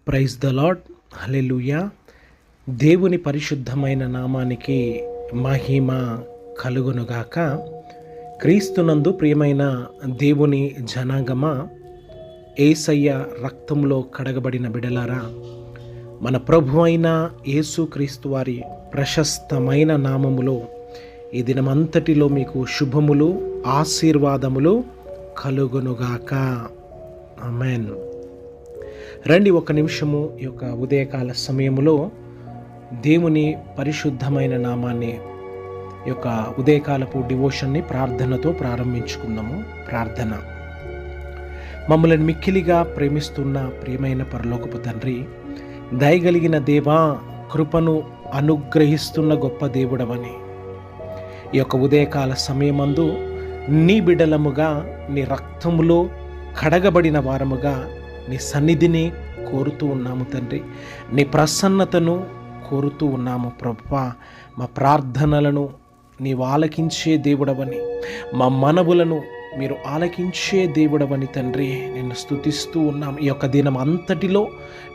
Praise the Lord. హల్లెలూయా. దేవుని పరిశుద్ధమైన నామానికి మహిమ కలుగునుగాక. క్రీస్తునందు ప్రియమైన దేవుని జనాంగమా, యేసయ్య రక్తంలో కడగబడిన బిడలారా, మన ప్రభు అయిన యేసుక్రీస్తు వారి ప్రశస్తమైన నామములో ఈ దినమంతటిలో మీకు శుభములు, ఆశీర్వాదములు కలుగునుగాక. ఆమేన్. రండి, ఒక నిమిషము ఈ యొక్క ఉదయకాల సమయములో దేవుని పరిశుద్ధమైన నామాన్ని, ఈ యొక్క ఉదయకాలపు డివోషన్ని ప్రార్థనతో ప్రారంభించుకుందాము. ప్రార్థన. మమ్మల్ని మిక్కిలిగా ప్రేమిస్తున్న ప్రియమైన పరలోకపు తండ్రి, దయగలిగిన దేవా, కృపను అనుగ్రహిస్తున్న గొప్ప దేవుడవని, ఈ యొక్క ఉదయకాల సమయమందు నీ బిడ్డలముగా, నీ రక్తములో కడగబడిన వారముగా నీ సన్నిధిని కోరుతూ ఉన్నాము తండ్రి. నీ ప్రసన్నతను కోరుతూ ఉన్నాము ప్రభువా. మా ప్రార్థనలను నీవు ఆలకించే దేవుడవని, మా మనవులను మీరు ఆలకించే దేవుడవని తండ్రి, నిన్ను స్తుతిస్తూ ఉన్నాం. ఈ యొక్క దినం అంతటిలో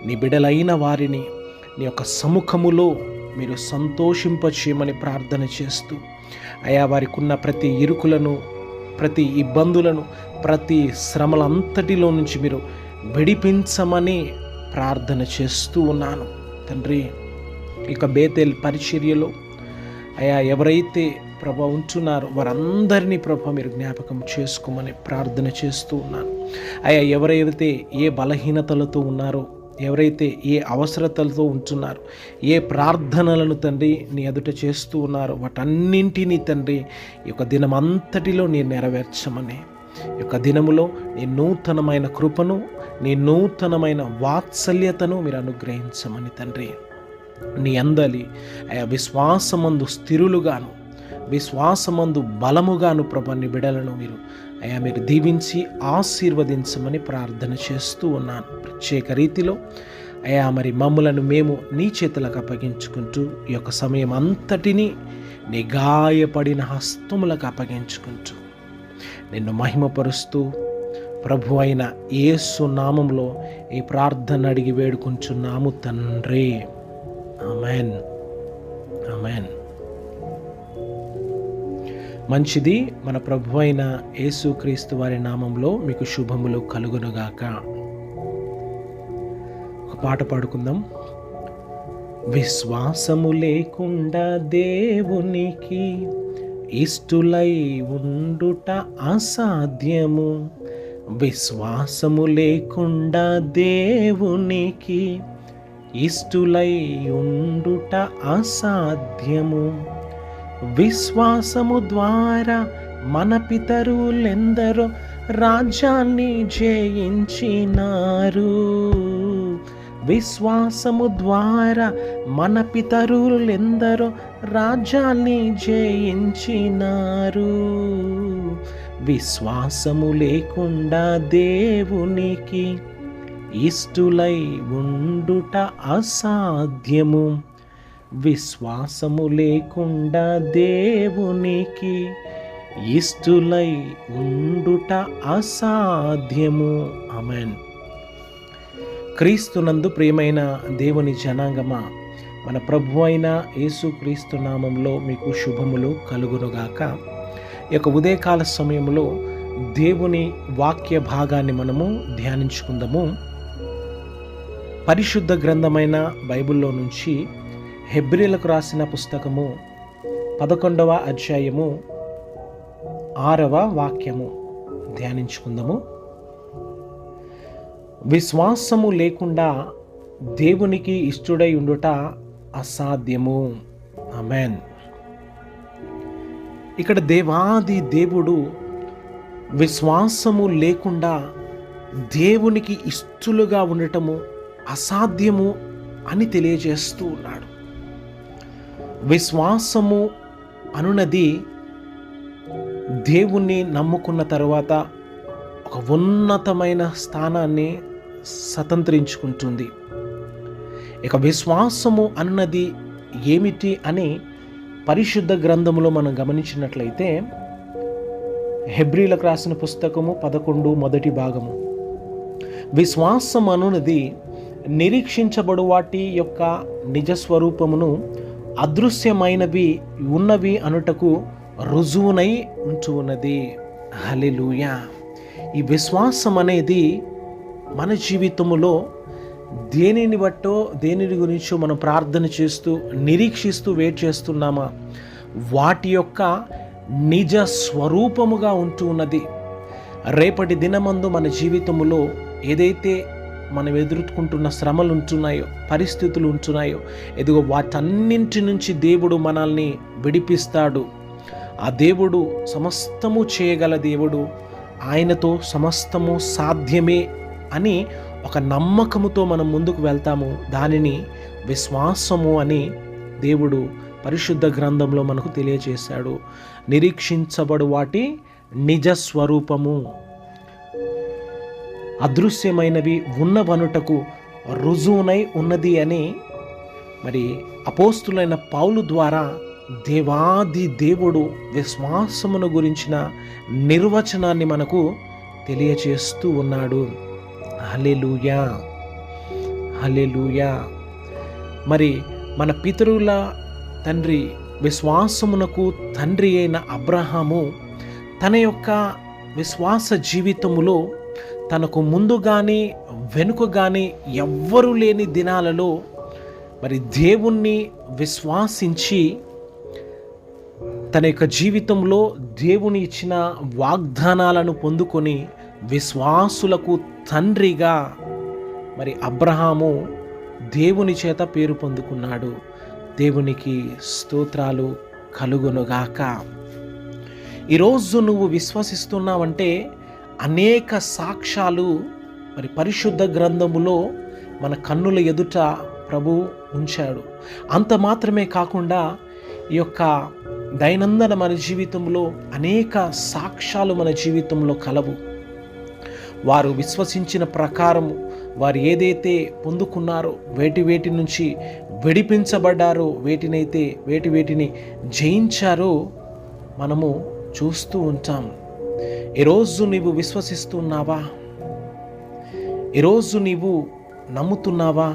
నీ బిడలైన వారిని నీ యొక్క సముఖములో మీరు సంతోషింపచేయమని ప్రార్థన చేస్తూ, అయా వారికి ఉన్న ప్రతి ఇరుకులను, ప్రతి ఇబ్బందులను, ప్రతి శ్రమలంతటిలో నుంచి మీరు విడిపించమని ప్రార్థన చేస్తూ ఉన్నాను తండ్రి. ఇక బేతేల్ పరిచర్యలో అయా ఎవరైతే ప్రభా ఉంటున్నారో వారందరినీ ప్రభా మీరు జ్ఞాపకం చేసుకోమని ప్రార్థన చేస్తూ ఉన్నాను. అయా ఎవరైతే ఏ బలహీనతలతో ఉన్నారో, ఎవరైతే ఏ అవసరతలతో ఉంటున్నారో, ఏ ప్రార్థనలను తండ్రి నీ ఎదుట చేస్తూ ఉన్నారో, వాటన్నింటినీ తండ్రి ఈ యొక్క దినం అంతటిలో నీ నెరవేర్చమని, ఈ యొక్క దినములో నీ నూతనమైన కృపను, నీ నూతనమైన వాత్సల్యతను మీరు అనుగ్రహించమని తండ్రి, నీ అందలి అయా విశ్వాసమందు స్థిరులుగాను, విశ్వాసమందు బలముగాను ప్రభా నీ బిడలను మీరు దీవించి ఆశీర్వదించమని ప్రార్థన చేస్తూ ఉన్నాను. ప్రత్యేక రీతిలో అయా మమ్మలను మేము నీ చేతులకు అప్పగించుకుంటూ ఈ యొక్క సమయం అంతటినీ నీ గాయపడిన హస్తములకు అప్పగించుకుంటూ నిన్ను మహిమపరుస్తూ ప్రభు అయిన యేసు నామంలో ఈ ప్రార్థన అడిగి వేడుకుంటున్నాము తండ్రి. ఆమేన్. ఆమేన్. మంచిది. మన ప్రభు అయిన యేసుక్రీస్తు వారి నామంలో మీకు శుభములు కలుగునుగాక. ఒక పాట పాడుకుందాం. విశ్వాసము లేకుండా దేవునికి ఇష్టులై ఉండుట అసాధ్యము. విశ్వాసము లేకుండా దేవునికి ఇష్టులై ఉండుట అసాధ్యము. విశ్వాసము ద్వారా మన పితరులెందరో రాజ్యాన్ని జయించినారు. విశ్వాసము ద్వారా మన పితరులెందరో రాజ్యాన్ని జయించినారు. విశ్వాసము లేకుండా దేవునికి ఇష్టులై ఉండుట అసాధ్యము. విశ్వాసము లేకుండా దేవునికి ఇష్టులై ఉండుట అసాధ్యము. ఆమేన్. క్రీస్తునందు ప్రియమైన దేవుని జనాంగమా, మన ప్రభు అయిన యేసుక్రీస్తు నామంలో మీకు శుభములు కలుగునుగాక. ఈ యొక్క ఉదయకాల సమయంలో దేవుని వాక్య భాగాన్ని మనము ధ్యానించుకుందాము. పరిశుద్ధ గ్రంథమైన బైబిల్లో నుంచి హెబ్రీలకు రాసిన పుస్తకము 11వ అధ్యాయము 6వ వాక్యము ధ్యానించుకుందాము. విశ్వాసము లేకుండా దేవునికి ఇష్టుడై ఉండుట అసాధ్యము. ఆమేన్. ఇక్కడ దేవాది దేవుడు విశ్వాసము లేకుండా దేవునికి ఇష్టలుగా ఉండటము అసాధ్యము అని తెలియజేస్తూ ఉన్నాడు. విశ్వాసము అనున్నది దేవుణ్ణి నమ్ముకున్న తరువాత ఒక ఉన్నతమైన స్థానాన్ని స్వతంత్రించుకుంటుంది. ఇక విశ్వాసము అన్నది ఏమిటి అని పరిశుద్ధ గ్రంథములో మనం గమనించినట్లయితే హెబ్రీలకు రాసిన పుస్తకము 11 మొదటి భాగము. విశ్వాసం అనున్నది నిరీక్షించబడు వాటి యొక్క నిజస్వరూపమును అదృశ్యమైనవి ఉన్నవి అనుటకు రుజువునై ఉంచున్నది. హల్లెలూయా. ఈ విశ్వాసం అనేది మన జీవితములో దేనిని బట్టో దేని గురించో మనం ప్రార్థన చేస్తూ నిరీక్షిస్తూ వెయిట్ చేస్తున్నామా, వాటి యొక్క నిజ స్వరూపముగా ఉంటూ ఉన్నది. రేపటి దినమందు మన జీవితములో ఏదైతే మనం ఎదుర్కొంటున్న శ్రమలు ఉంటున్నాయో, పరిస్థితులు ఉంటున్నాయో, ఎదుగో వాటన్నింటి నుంచి దేవుడు మనల్ని విడిపిస్తాడు. ఆ దేవుడు సమస్తము చేయగల దేవుడు, ఆయనతో సమస్తము సాధ్యమే అని ఒక నమ్మకముతో మనం ముందుకు వెళ్తాము. దానిని విశ్వాసము అని దేవుడు పరిశుద్ధ గ్రంథంలో మనకు తెలియజేశాడు. నిరీక్షించబడు వాటి నిజ స్వరూపము అదృశ్యమైనవి ఉన్నవనుటకు రుజువునై ఉన్నది అని మరి అపోస్తులైన పౌలు ద్వారా దేవాది దేవుడు విశ్వాసమును గురించిన నిర్వచనాన్ని మనకు తెలియచేస్తూ ఉన్నాడు. హల్లెలూయా, హల్లెలూయా. మరి మన పితరుల తండ్రి, విశ్వాసమునకు తండ్రి అయిన అబ్రహాము తన యొక్క విశ్వాస జీవితములో తనకు ముందు కానీ వెనుక కానీ ఎవ్వరూ లేని దినాలలో మరి దేవుణ్ణి విశ్వాసించి తన యొక్క జీవితంలో దేవుని ఇచ్చిన వాగ్దానాలను పొందుకొని విశ్వాసులకు తండ్రిగా మరి అబ్రహాము దేవుని చేత పేరు పొందుకున్నాడు. దేవునికి స్తోత్రాలు కలుగునుగాక. ఈరోజు నువ్వు విశ్వసిస్తున్నావంటే అనేక సాక్ష్యాలు మరి పరిశుద్ధ గ్రంథములో మన కన్నుల ఎదుట ప్రభు ఉంచాడు. అంత మాత్రమే కాకుండా ఈ యొక్క దైనందిన మన జీవితంలో అనేక సాక్ష్యాలు మన జీవితంలో కలవు. వారు విశ్వసించిన ప్రకారము వారు ఏదైతే పొందుకున్నారో, వేటి నుంచి విడిపించబడ్డారో, వేటిని జయించారో మనము చూస్తూ ఉంటాం. ఈరోజు నీవు విశ్వసిస్తున్నావా? ఈరోజు నీవు నమ్ముతున్నావా?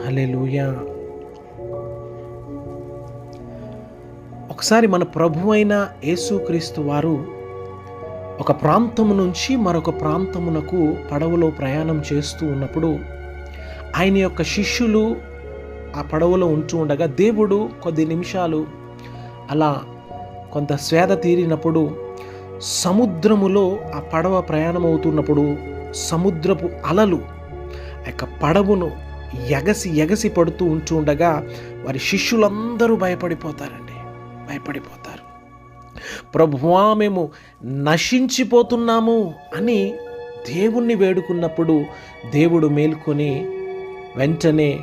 హల్లెలూయా. ఒకసారి మన ప్రభువైన యేసుక్రీస్తు వారు ఒక ప్రాంతము నుంచి మరొక ప్రాంతమునకు పడవలో ప్రయాణం చేస్తూ ఉన్నప్పుడు ఆయన యొక్క శిష్యులు ఆ పడవలో ఉంటూ ఉండగా దేవుడు కొద్ది నిమిషాలు అలా కొంత స్వేద తీరినప్పుడు సముద్రములో ఆ పడవ ప్రయాణం అవుతున్నప్పుడు సముద్రపు అలలు ఆ యొక్క పడవను ఎగసి పడుతూ ఉంటూ ఉండగా వారి శిష్యులందరూ భయపడిపోతారు. ప్రభువా, మేము నశించిపోతున్నాము అని దేవుణ్ణి వేడుకున్నప్పుడు దేవుడు మేల్కొని వెంటనే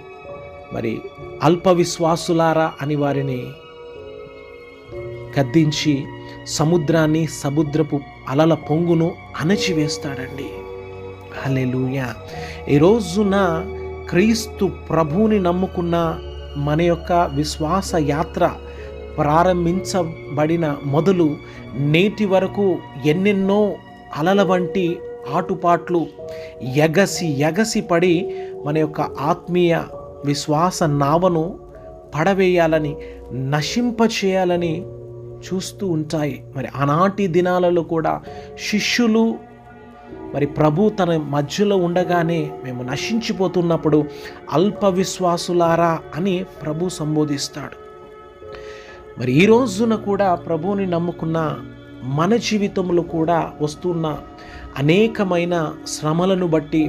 మరి అల్ప విశ్వాసులారా అని వారిని గద్దించి సముద్రపు అలల పొంగును అణచివేస్తాడండి. హల్లెలూయా. ఈ రోజున క్రీస్తు ప్రభువుని నమ్ముకున్న మన యొక్క విశ్వాస యాత్ర ప్రారంభించబడిన మొదలు నేటి వరకు ఎన్నెన్నో అలల వంటి ఆటుపాట్లు ఎగసి పడి మన యొక్క ఆత్మీయ విశ్వాస నావను పడవేయాలని, నశింపచేయాలని చూస్తూ ఉంటాయి. మరి ఆనాటి దినాలలో కూడా శిష్యులు మరి ప్రభు తన మధ్యలో ఉండగానే మేము నశించిపోతున్నప్పుడు అల్ప విశ్వాసులారా అని ప్రభు సంబోధిస్తాడు. మరి ఈ రోజున కూడా ప్రభువుని నమ్ముకున్న మన జీవితంలో కూడా వస్తున్న అనేకమైన శ్రమలను బట్టి,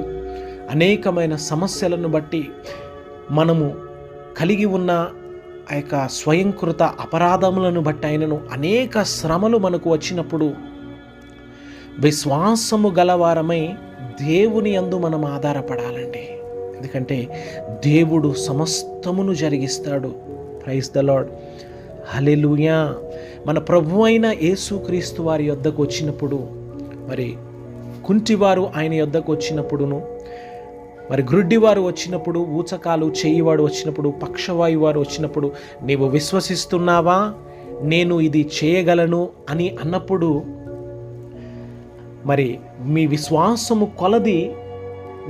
అనేకమైన సమస్యలను బట్టి, మనము కలిగి ఉన్న ఆ యొక్క స్వయంకృత అపరాధములను బట్టి అయినను అనేక శ్రమలు మనకు వచ్చినప్పుడు విశ్వాసము గలవారమై దేవుని యందు మనం ఆధారపడాలండి. ఎందుకంటే దేవుడు సమస్తమును జరిగిస్తాడు. Praise the Lord. హల్లెలూయా. మన ప్రభు అయిన యేసుక్రీస్తు వారి యొద్దకు వచ్చినప్పుడు, మరి కుంటివారు ఆయన యొద్దకు వచ్చినప్పుడును, మరి గ్రుడ్డివారు వచ్చినప్పుడు, ఊచకాలు చేయివాడు వచ్చినప్పుడు, పక్షవాయు వారు వచ్చినప్పుడు నీవు విశ్వసిస్తున్నావా, నేను ఇది చేయగలను అని అన్నప్పుడు మరి మీ విశ్వాసము కొలది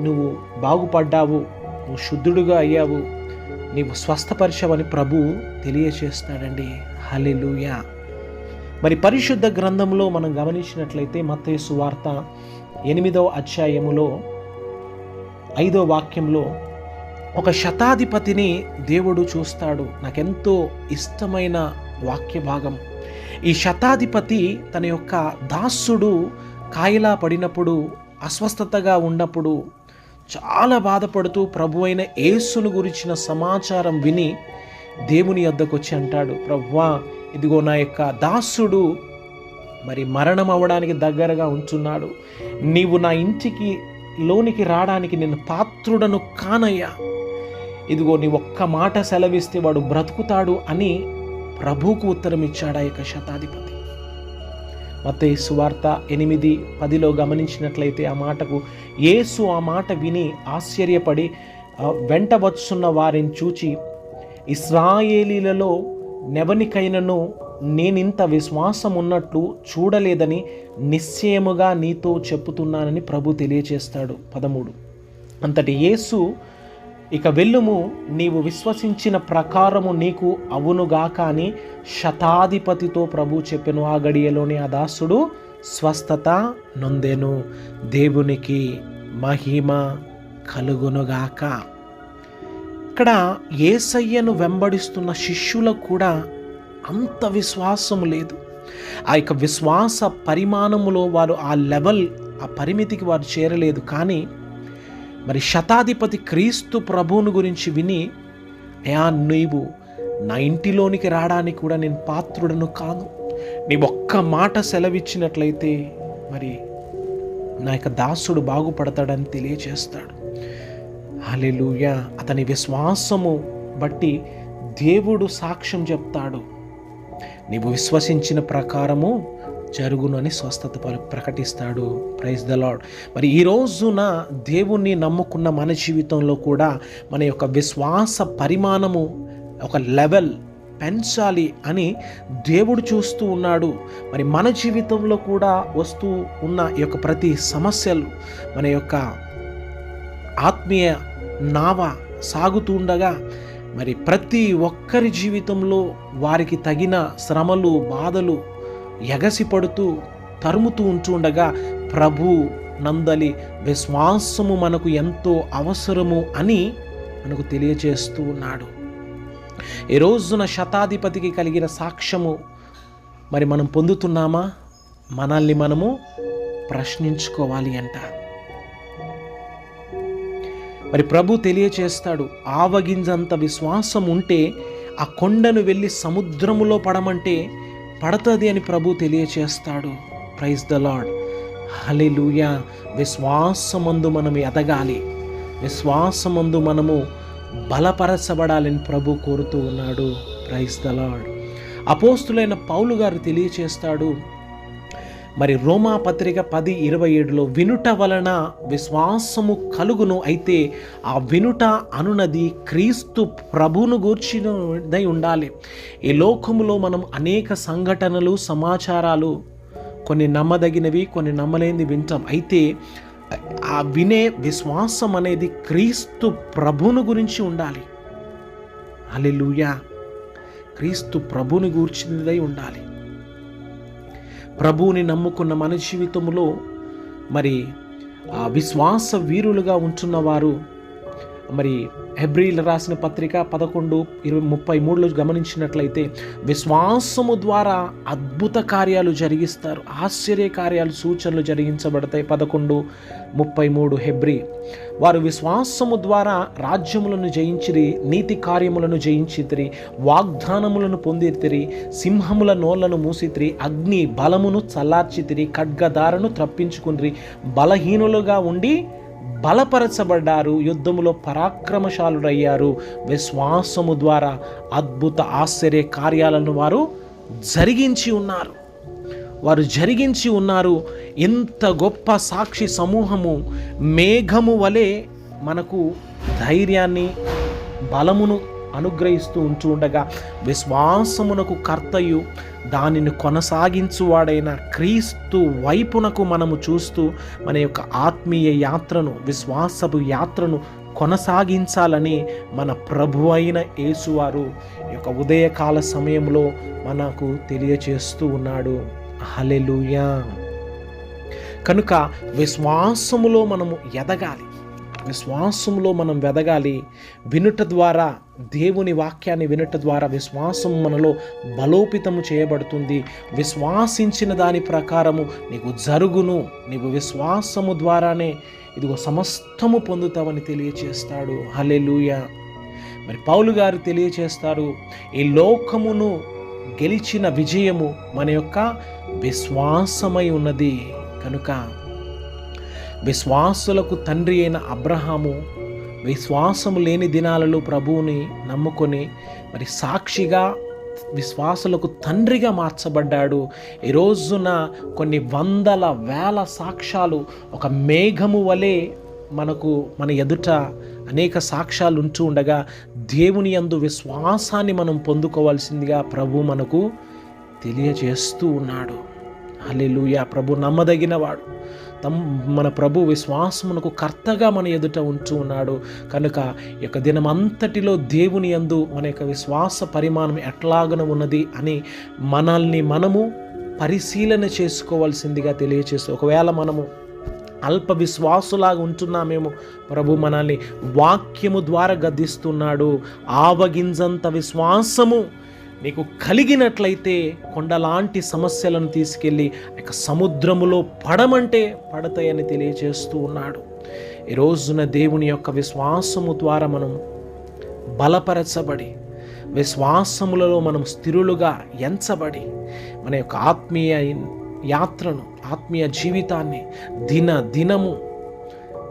నువ్వు బాగుపడ్డావు, నువ్వు శుద్ధుడుగా అయ్యావు, నీవు స్వస్థపరిచావని ప్రభు తెలియచేస్తాడండి. హల్లెలూయా. మరి పరిశుద్ధ గ్రంథంలో మనం గమనించినట్లయితే మత్తయి సువార్త 8వ అధ్యాయములో 5వ వాక్యంలో ఒక శతాధిపతిని దేవుడు చూస్తాడు. నాకెంతో ఇష్టమైన వాక్య భాగం. ఈ శతాధిపతి తన యొక్క దాసుడు కాయిలా పడినప్పుడు, అస్వస్థతగా ఉన్నప్పుడు చాలా బాధపడుతూ ప్రభు అయిన యేసును గురించిన సమాచారం విని దేవుని యొద్దకు వచ్చి అంటాడు, ప్రభువా, ఇదిగో నా యొక్క దాసుడు మరి మరణం అవ్వడానికి దగ్గరగా ఉంటున్నాడు, నీవు నా ఇంటికి లోనికి రావడానికి నేను పాత్రుడను కానయ్యా, ఇదిగో నీ ఒక్క మాట సెలవిస్తే వాడు బ్రతుకుతాడు అని ప్రభువుకు ఉత్తరం ఇచ్చాడు ఆ యొక్క శతాధిపతి. మత్తయి సువార్త 8:10 గమనించినట్లయితే ఆ మాటకు యేసు ఆ మాట విని ఆశ్చర్యపడి వెంట వచ్చున్న వారిని చూచి, ఇశ్రాయేలీలలో నెవనికైనను నేనింత విశ్వాసం ఉన్నట్లు చూడలేదని నిశ్చయముగా నీతో చెప్పుతున్నానని ప్రభు తెలియచేస్తాడు. 13. అంతటి యేసు, ఇక వెళ్ళుము, నీవు విశ్వసించిన ప్రకారము నీకు అవునుగాక అని శతాధిపతితో ప్రభు చెప్పెను. ఆ గడియలోని ఆ దాసుడు స్వస్థత నొందెను. దేవునికి మహిమ కలుగునుగాక. ఇక్కడ యేసయ్యను వెంబడిస్తున్న శిష్యులకు కూడా అంత విశ్వాసము లేదు. ఆ యొక్క విశ్వాస పరిమాణములో వారు ఆ లెవెల్, ఆ పరిమితికి వారు చేరలేదు. కానీ మరి శతాధిపతి క్రీస్తు ప్రభువుని గురించి విని, అయా, నీవు నా ఇంటిలోనికి రావడానికి కూడా నేను పాత్రుడను కాను, నీ ఒక్క మాట సెలవిచ్చినట్లయితే మరి నా యొక్క దాసుడు బాగుపడతాడని తెలియచేస్తాడు. హల్లెలూయా. అతని విశ్వాసము బట్టి దేవుడు సాక్ష్యం చెప్తాడు, నీవు విశ్వసించిన ప్రకారము జరుగును అని స్వస్థత ప్రకటిస్తాడు. Praise the lord. మరి ఈ రోజున దేవుణ్ణి నమ్ముకున్న మన జీవితంలో కూడా మన యొక్క విశ్వాస పరిమాణము ఒక లెవెల్ పెంచాలి అని దేవుడు చూస్తూ ఉన్నాడు. మరి మన జీవితంలో కూడా వస్తూ ఉన్న ఈ యొక్క ప్రతి సమస్యలు, మన యొక్క ఆత్మీయ నావ సాగుతుండగా మరి ప్రతి ఒక్కరి జీవితంలో వారికి తగిన శ్రమలు, బాధలు ఎగసిపడుతూ తరుముతూ ఉంటుండగా ప్రభు నందలి విశ్వాసము మనకు ఎంతో అవసరము అని మనకు తెలియచేస్తూ ఉన్నాడు. ఈ రోజున శతాధిపతికి కలిగిన సాక్ష్యము మరి మనం పొందుతున్నామా? మనల్ని మనము ప్రశ్నించుకోవాలి అంట. మరి ప్రభు తెలియచేస్తాడు, ఆవగింజంత విశ్వాసం ఉంటే ఆ కొండను వెళ్ళి సముద్రములో పడమంటే పడుతుంది అని ప్రభు తెలియచేస్తాడు. Praise the Lord. హల్లెలూయా. విశ్వాసమందు మనం ఎదగాలి, విశ్వాసమందు మనము బలపరచబడాలని ప్రభు కోరుతూ ఉన్నాడు. Praise the Lord. అపోస్తులైన పౌలు గారు తెలియచేస్తాడు, మరి రోమా పత్రిక 10:27 వినుట వలన విశ్వాసము కలుగును, అయితే ఆ వినుట అనునది క్రీస్తు ప్రభువును గూర్చినదై ఉండాలి. ఈ లోకములో మనం అనేక సంఘటనలు, సమాచారాలు, కొన్ని నమ్మదగినవి, కొన్ని నమ్మలేనివి వింటాం. అయితే ఆ వినే విశ్వాసం అనేది క్రీస్తు ప్రభువును గురించి ఉండాలి. హల్లెలూయా. క్రీస్తు ప్రభువుని గూర్చినదై ఉండాలి. ప్రభువుని నమ్ముకున్న మన జీవితంలో మరి విశ్వాస వీరులుగా ఉంటున్నవారు, మరి హెబ్రీయులకు రాసిన పత్రిక 11:33 గమనించినట్లయితే విశ్వాసము ద్వారా అద్భుత కార్యాలు జరిగిస్తారు, ఆశ్చర్య కార్యాలు, సూచనలు జరిగించబడతాయి. 11:33 హెబ్రీ. వారు విశ్వాసము ద్వారా రాజ్యములను జయించిరి, నీతి కార్యములను జయించితిరి, వాగ్దానములను పొందితిరి, సింహముల నోళ్లను మూసితిరి, అగ్ని బలమును చల్లార్చితిరి, ఖడ్గదారను త్రప్పించుకుని బలహీనులుగా ఉండి బలపరచబడ్డారు, యుద్ధములో పరాక్రమశాలురయ్యారు. విశ్వాసము ద్వారా అద్భుత ఆశ్చర్య కార్యాలను వారు జరిగించి ఉన్నారు. ఇంత గొప్ప సాక్షి సమూహము మేఘము వలె మనకు ధైర్యాన్ని, బలమును అనుగ్రహిస్తూ ఉంటూ ఉండగా, విశ్వాసమునకు కర్తయు దానిని కొనసాగించువాడైన క్రీస్తు వైపునకు మనము చూస్తూ మన యొక్క ఆత్మీయ యాత్రను, విశ్వాసపు యాత్రను కొనసాగించాలని మన ప్రభు అయిన యేసువారు ఈ యొక్క ఉదయకాల సమయంలో మనకు తెలియచేస్తూ ఉన్నాడు. హల్లెలూయా. కనుక విశ్వాసములో మనము ఎదగాలి, విశ్వాసంలో మనం వెదగాలి. వినుట ద్వారా, దేవుని వాక్యాన్ని వినుట ద్వారా విశ్వాసం మనలో బలోపితము చేయబడుతుంది. విశ్వాసించిన దాని ప్రకారము నీకు జరుగును. నీవు విశ్వాసము ద్వారానే ఇదిగో సమస్తము పొందుతావని తెలియచేస్తాడు. హల్లెలూయా. మరి పౌలు గారు తెలియచేస్తారు, ఈ లోకమును గెలిచిన విజయము మన యొక్క విశ్వాసమై ఉన్నది. కనుక విశ్వాసులకు తండ్రి అయిన అబ్రహాము విశ్వాసము లేని దినాలలో ప్రభువుని నమ్ముకొని మరి సాక్షిగా విశ్వాసులకు తండ్రిగా మార్చబడ్డాడు. ఈ రోజున కొన్ని వందల వేల సాక్ష్యాలు ఒక మేఘము వలె మన ఎదుట అనేక సాక్ష్యాలు ఉంటూ ఉండగా, దేవుని యందు విశ్వాసాన్ని మనం పొందుకోవాల్సిందిగా ప్రభు మనకు తెలియజేస్తూ ఉన్నాడు. హల్లెలూయా. ప్రభు నమ్మదగినవాడు. మన ప్రభు విశ్వాసమునకు కర్తగా మన ఎదుట ఉంటూ ఉన్నాడు. కనుక ఈ యొక్క దినమంతటిలో దేవుని యందు మన యొక్క విశ్వాస పరిమాణం ఎట్లాగన ఉన్నది అని మనల్ని మనము పరిశీలన చేసుకోవాల్సిందిగా తెలియచేస్తూ, ఒకవేళ మనము అల్ప విశ్వాసులాగా ఉంటున్నామేమో, ప్రభు మనల్ని వాక్యము ద్వారా గద్దిస్తున్నాడు. ఆవగింజంత విశ్వాసము నీకు కలిగినట్లయితే కొండలాంటి సమస్యలను తీసుకెళ్ళి సముద్రములో పడమంటే పడతాయని తెలియజేస్తూ ఉన్నాడు. ఈ రోజున దేవుని యొక్క విశ్వాసము ద్వారా మనం బలపరచబడి, విశ్వాసములలో మనం స్థిరులుగా ఎంచబడి మన యొక్క ఆత్మీయ యాత్రను, ఆత్మీయ జీవితాన్ని దినము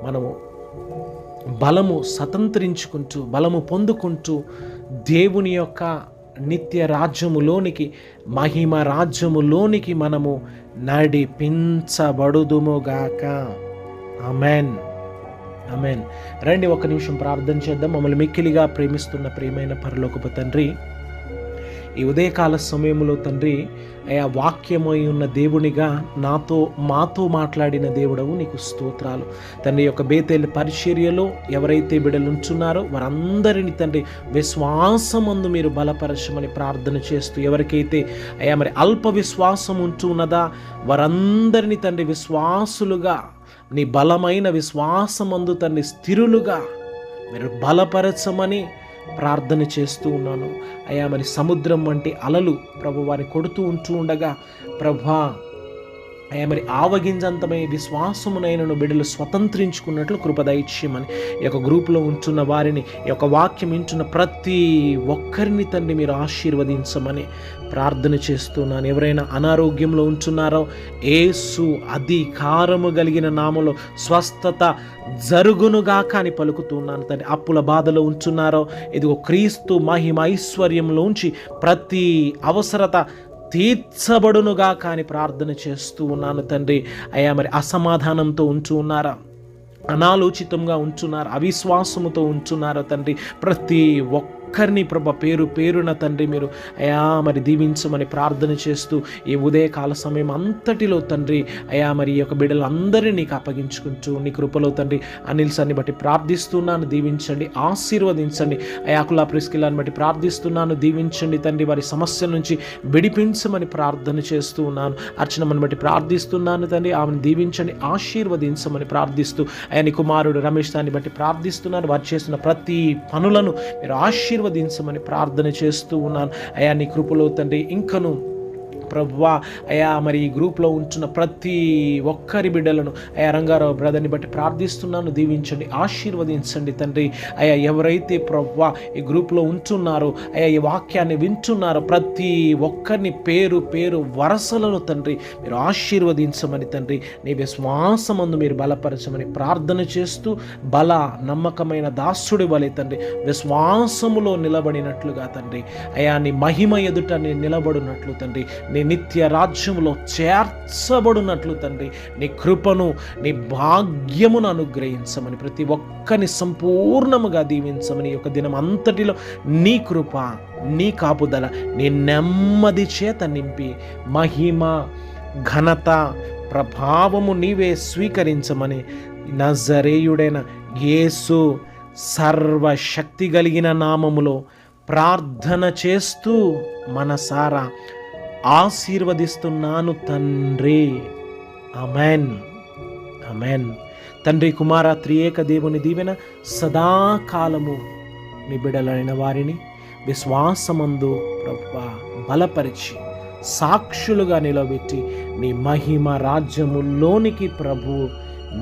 మనము బలము స్వతంత్రించుకుంటూ, బలము పొందుకుంటూ దేవుని యొక్క నిత్య రాజ్యములోనికి, మహిమ రాజ్యములోనికి మనము నడిపించబడుదుముగాక. Amen, amen. రండి ఒక నిమిషం ప్రార్థన చేద్దాం. మమ్మల్ని మిక్కిలిగా ప్రేమిస్తున్న ప్రియమైన పరలోకపు తండ్రి, ఈ ఉదయకాల సమయంలో తండ్రి, అయా వాక్యమై ఉన్న దేవునిగా మాతో మాట్లాడిన దేవుడవు నీకు స్తోత్రాలు తండ్రి. యొక్క బేతేలు పరిచర్యలో ఎవరైతే బిడ్డలు ఉంచున్నారో వారందరినీ తండ్రి విశ్వాసమందు మీరు బలపరచమని ప్రార్థన చేస్తూ, ఎవరికైతే అయా మరి అల్ప విశ్వాసం ఉంటున్నదా వారందరినీ తండ్రి విశ్వాసులుగా, నీ బలమైన విశ్వాసమందు తండ్రి స్థిరులుగా మీరు బలపరచమని ప్రార్థన చేస్తూ ఉన్నాను. అయ్యా మరి సముద్రం వంటి అలలు ప్రభు వారిని కొడుతూ ఉంటూ ఉండగా, ప్రభా అయ్యా మరి ఆవగింజంతమై విశ్వాసమునైనను బిడ్డలు స్వతంత్రించుకున్నట్లు కృపదైత్యమని ఈ యొక్క గ్రూపులో ఉంటున్న వారిని, ఈ యొక్క వాక్యం వింటున్న ప్రతి ఒక్కరిని తండ్రి మీరు ఆశీర్వదించమని ప్రార్థన చేస్తున్నాను. ఎవరైనా అనారోగ్యంలో ఉంటున్నారో యేసు అధికారము కలిగిన నామములో స్వస్థత జరుగునుగాక అని పలుకుతున్నాను తండ్రి. అప్పుల బాధలో ఉంటున్నారో ఇదిగో క్రీస్తు మహిమ ఐశ్వర్యంలోంచి ప్రతి అవసరత తీర్చబడునుగా కానీ ప్రార్థన చేస్తూ ఉన్నాను తండ్రి. అయ్యా మరి అసమాధానంతో ఉంటూ ఉన్నారా, అనాలోచితంగా ఉంటున్నారు, అవిశ్వాసముతో ఉంటున్నారో తండ్రి, ప్రతి ఒక్కరిని ప్రభ పేరున తండ్రి మీరు అయా మరి దీవించమని ప్రార్థన చేస్తూ ఈ ఉదయకాల సమయం అంతటిలో తండ్రి అయా మరి ఈ యొక్క బిడ్డలందరినీ నీకు అప్పగించుకుంటూ నీ కృపలో తండ్రి అనిల్సాన్ని బట్టి ప్రార్థిస్తున్నాను, దీవించండి, ఆశీర్వదించండి. అయాకులా ప్రిస్కిల్లాని బట్టి ప్రార్థిస్తున్నాను, దీవించండి తండ్రి. వారి సమస్య నుంచి విడిపించమని ప్రార్థన చేస్తూ ఉన్నాను. అర్చనమ్మని బట్టి ప్రార్థిస్తున్నాను తండ్రి, ఆమెను దీవించండి, ఆశీర్వదించమని ప్రార్థిస్తూ అయా నీ కుమారుడు రమేష్ దాన్ని బట్టి ప్రార్థిస్తున్నాను. వారు చేస్తున్న ప్రతి పనులను మీరు ఆశీర్వదించమని ప్రార్థన చేస్తూ ఉన్నాను. అయా నీ కృపలో తండ్రి ఇంకను ప్రభువా అయా మరి ఈ గ్రూప్లో ఉంటున్న ప్రతి ఒక్కరి బిడ్డలను అయా రంగారావు బ్రదర్ని బట్టి ప్రార్థిస్తున్నాను, దీవించండి, ఆశీర్వదించండి తండ్రి. అయా ఎవరైతే ప్రభువా ఈ గ్రూప్లో ఉంటున్నారో అయా ఈ వాక్యాన్ని వింటున్నారో ప్రతి ఒక్కరిని పేరు వరసలను తండ్రి మీరు ఆశీర్వదించమని తండ్రి నీ విశ్వాసమందు మీరు బలపరచమని ప్రార్థన చేస్తూ బల నమ్మకమైన దాసుడి వలె తండ్రి విశ్వాసములో నిలబడినట్లుగా తండ్రి అయా నీ మహిమ ఎదుట నేను నిలబడినట్లు తండ్రి నీ నిత్య రాజ్యములో చేర్చబడినట్లు తండ్రి నీ కృపను, నీ భాగ్యమును అనుగ్రహించమని, ప్రతి ఒక్కరిని సంపూర్ణముగా దీవించమని, ఒక దినం అంతటిలో నీ కృప, నీ కాపుదల, నీ నెమ్మది చేత నింపి మహిమ, ఘనత, ప్రభావము నీవే స్వీకరించమని నజరేయుడైన యేసు సర్వశక్తి కలిగిన నామములో ప్రార్థన చేస్తూ మనసారా ఆశీర్వదిస్తున్నాను తండ్రి. Amen, amen. తండ్రి, కుమార, త్రియేక దేవుని దీవెన సదాకాలము నీ బిడ్డలైన వారిని విశ్వాసమందు ప్రభువా బలపరిచి సాక్షులుగా నిలబెట్టి నీ మహిమ రాజ్యములోనికి ప్రభు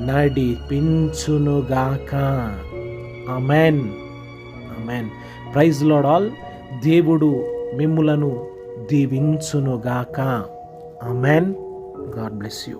నడిపించునుగాక. Amen, amen. Praise Lord all. దేవుడు మిమ్ములను దీవించునుగాక. ఆమెన్. God bless you.